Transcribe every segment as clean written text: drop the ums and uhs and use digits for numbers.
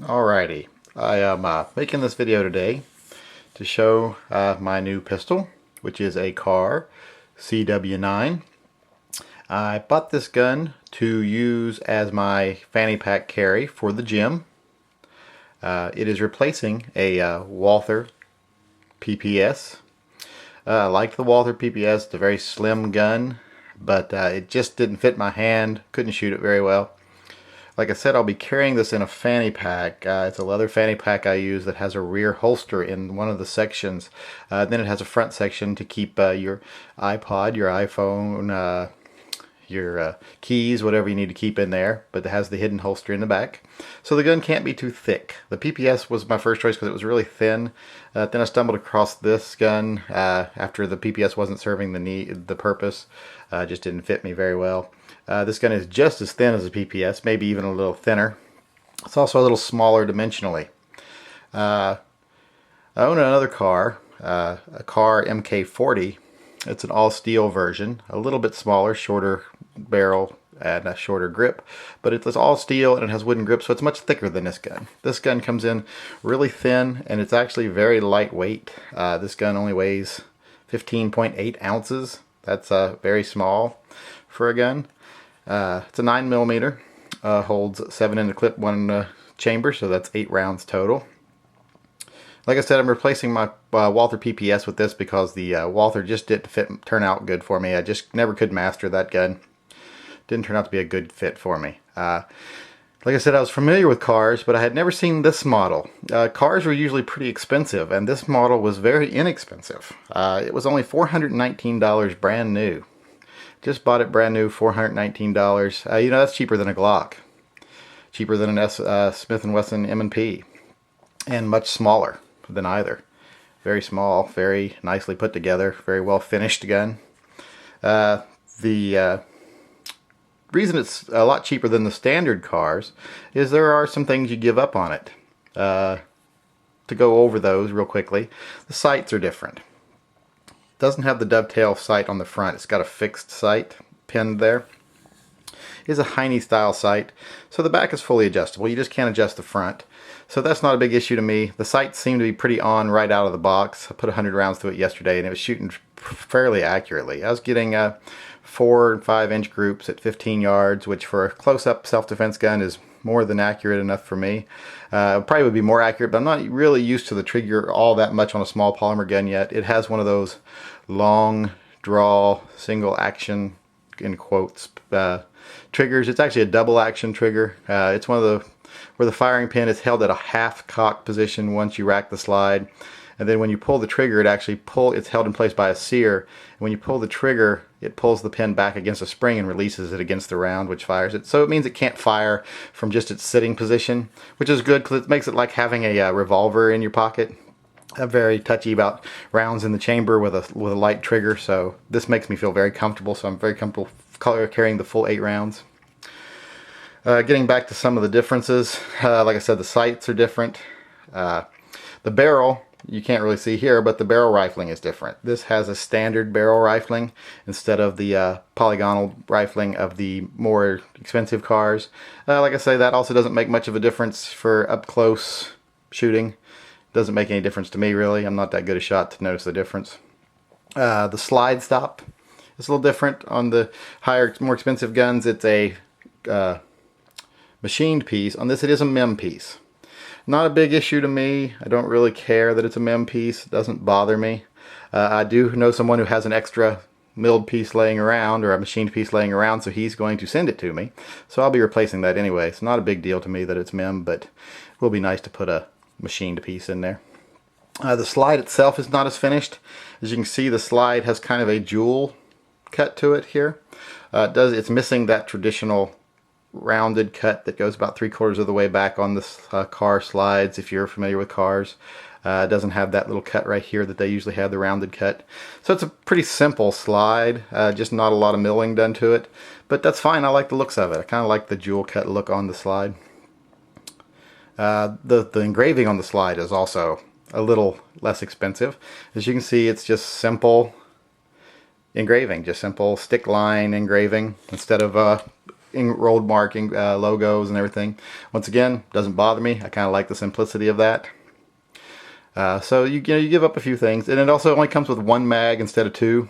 Alrighty, I am making this video today to show my new pistol, which is a Kahr CW9. I bought this gun to use as my fanny pack carry for the gym. It is replacing a Walther PPS. I liked the Walther PPS. It's a very slim gun, but it just didn't fit my hand. Couldn't shoot it very well. Like I said, I'll be carrying this in a fanny pack. It's a leather fanny pack I use that has a rear holster in one of the sections. Then it has a front section to keep your iPod, your iPhone, your keys, whatever you need to keep in there. But it has the hidden holster in the back. So the gun can't be too thick. The PPS was my first choice because it was really thin. Then I stumbled across this gun after the PPS wasn't serving the purpose. Just didn't fit me very well. This gun is just as thin as a PPS, maybe even a little thinner. It's also a little smaller dimensionally. I own another Kahr, a Kahr MK40. It's an all-steel version, a little bit smaller, shorter barrel and a shorter grip, but it's all steel and it has wooden grip, so it's much thicker than this gun. This gun comes in really thin and it's actually very lightweight. This gun only weighs 15.8 ounces. That's very small for a gun. It's a 9mm, holds 7 in the clip, 1 in the chamber, so that's 8 rounds total. Like I said, I'm replacing my Walther PPS with this because the Walther just didn't turn out good for me. I just never could master that gun. Didn't turn out to be a good fit for me. Like I said, I was familiar with Kahrs, but I had never seen this model. Kahrs were usually pretty expensive, and this model was very inexpensive. It was only $419 brand new. Just bought it brand new, $419. You know, that's cheaper than a Glock. Cheaper than an Smith & Wesson M&P. And much smaller than either. Very small, very nicely put together, very well finished gun. The reason it's a lot cheaper than the standard Kahrs is there are some things you give up on it. To go over those real quickly, the sights are different. Doesn't have the dovetail sight on the front. It's got a fixed sight pinned there. It's a Heine style sight, so the back is fully adjustable. You just can't adjust the front, so that's not a big issue to me. The sights seem to be pretty on right out of the box. I put 100 rounds through it yesterday and it was shooting fairly accurately. I was getting 4 and 5 inch groups at 15 yards, which for a close-up self-defense gun is more than accurate enough for me. Probably would be more accurate, but I'm not really used to the trigger all that much on a small polymer gun yet. It has one of those long draw single action in quotes triggers. It's actually a double action trigger. It's one of the where the firing pin is held at a half cock position once you rack the slide, and then when you pull the trigger it's held in place by a sear, and when you pull the trigger it pulls the pin back against a spring and releases it against the round, which fires it. So it means it can't fire from just its sitting position, which is good because it makes it like having a revolver in your pocket. I'm very touchy about rounds in the chamber with a light trigger, so this makes me feel very comfortable. So I'm very comfortable carrying the full 8 rounds. Getting back to some of the differences, like I said, the sights are different. The barrel, you can't really see here, but the barrel rifling is different. This has a standard barrel rifling instead of the polygonal rifling of the more expensive Kahrs. Like I say, that also doesn't make much of a difference for up close shooting. Doesn't make any difference to me really. I'm not that good a shot to notice the difference. The slide stop is a little different on the higher, more expensive guns. It's a machined piece. On this it is a mem piece. Not a big issue to me. I don't really care that it's a mem piece. It doesn't bother me. I do know someone who has an extra milled piece laying around or a machined piece laying around, so he's going to send it to me. So I'll be replacing that anyway. It's not a big deal to me that it's mem, but it will be nice to put a machined piece in there. The slide itself is not as finished. As you can see, the slide has kind of a jewel cut to it here. It's missing that traditional rounded cut that goes about 3/4 of the way back on this Kahr slides. If you're familiar with Kahrs, it doesn't have that little cut right here that they usually have, the rounded cut. So it's a pretty simple slide, just not a lot of milling done to it, but that's fine. I like the looks of it. I kind of like the jewel cut look on the slide. The engraving on the slide is also a little less expensive. As you can see, it's just simple engraving, just simple stick line engraving instead of enrolled marking logos and everything. Once again, doesn't bother me. I kind of like the simplicity of that. So you give up a few things, and it also only comes with one mag instead of two.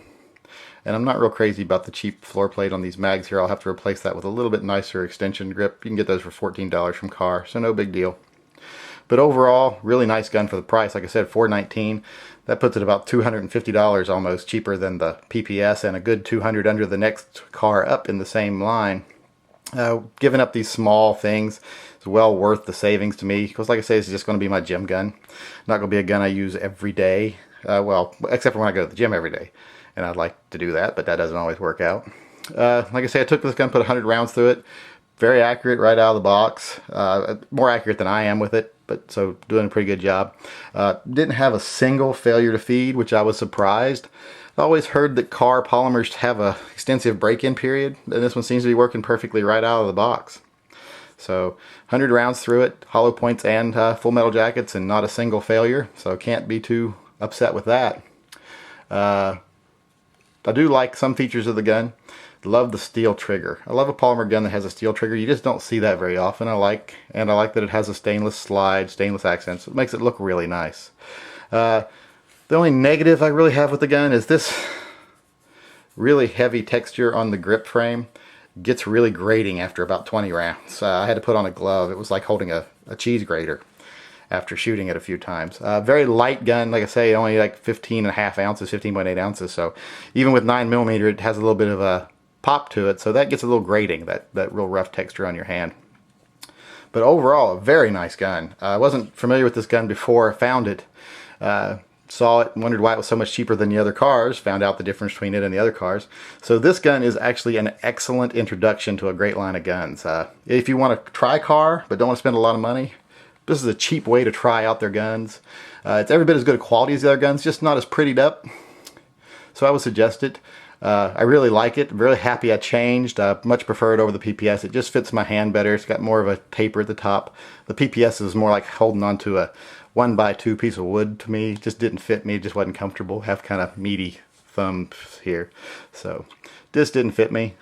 And I'm not real crazy about the cheap floor plate on these mags here. I'll have to replace that with a little bit nicer extension grip. You can get those for $14 from Kahr, so no big deal. But overall, really nice gun for the price. Like I said, $419. That puts it about $250 almost cheaper than the PPS, and a good $200 under the next Kahr up in the same line. Giving up these small things is well worth the savings to me, because like I say, it's just going to be my gym gun. Not going to be a gun I use every day. Well, except for when I go to the gym every day. And I'd like to do that, but that doesn't always work out. Like I say, I took this gun, put 100 rounds through it. Very accurate right out of the box. More accurate than I am with it, but so doing a pretty good job. Didn't have a single failure to feed, which I was surprised. I always heard that Kahr polymers have a extensive break-in period, and this one seems to be working perfectly right out of the box. So 100 rounds through it, hollow points and full metal jackets, and not a single failure, so can't be too upset with that. I do like some features of the gun. Love the steel trigger. I love a polymer gun that has a steel trigger. You just don't see that very often. I like that it has a stainless slide, stainless accents. It makes it look really nice. The only negative I really have with the gun is this really heavy texture on the grip frame. Gets really grating after about 20 rounds. I had to put on a glove. It was like holding a cheese grater after shooting it a few times. Very light gun, like I say, only like 15.5 ounces, 15.8 ounces. So even with 9mm, it has a little bit of a pop to it. So that gets a little grating, that real rough texture on your hand. But overall, a very nice gun. I wasn't familiar with this gun before I found it. Saw it and wondered why it was so much cheaper than the other Kahrs. Found out the difference between it and the other Kahrs. So this gun is actually an excellent introduction to a great line of guns. If you want to try Kahr but don't want to spend a lot of money, this is a cheap way to try out their guns. It's every bit as good a quality as the other guns, just not as prettied up. So I would suggest it. I really like it. I'm really happy I changed. Much prefer it over the PPS. It just fits my hand better. It's got more of a taper at the top. The PPS is more like holding onto a 1x2 piece of wood to me. It just didn't fit me. It just wasn't comfortable. Have kind of meaty thumbs here. So this didn't fit me.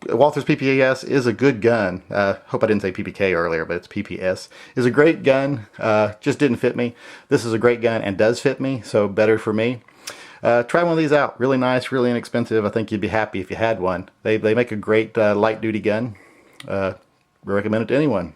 Walther's PPS is a good gun. Hope I didn't say PPK earlier, but it's PPS. Is a great gun. Just didn't fit me. This is a great gun and does fit me, so better for me. Try one of these out. Really nice, really inexpensive. I think you'd be happy if you had one. They make a great light duty gun. Recommend it to anyone.